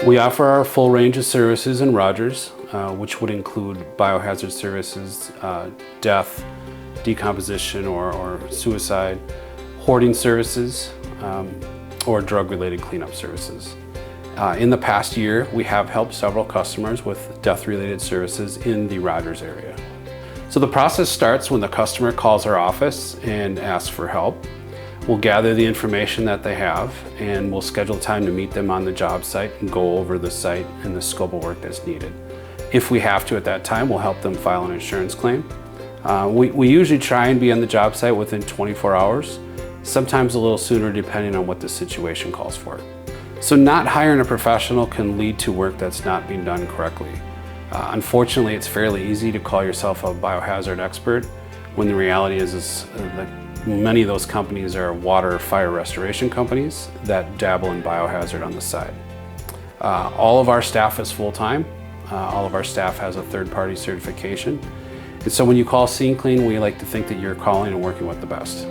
We offer our full range of services in Rogers, which would include biohazard services, death, decomposition or suicide, hoarding services, or drug-related cleanup services. In the past year, we have helped several customers with death-related services in the Rogers area. So the process starts when the customer calls our office and asks for help. We'll gather the information that they have and we'll schedule time to meet them on the job site and go over the site and the scope of work that's needed. If we have to at that time, we'll help them file an insurance claim. We usually try and be on the job site within 24 hours, sometimes a little sooner depending on what the situation calls for. So not hiring a professional can lead to work that's not being done correctly. Unfortunately, it's fairly easy to call yourself a biohazard expert when the reality is that many of those companies are water fire restoration companies that dabble in biohazard on the side. All of our staff is full-time. All of our staff has a third-party certification. And so when you call Scene Clean, we like to think that you're calling and working with the best.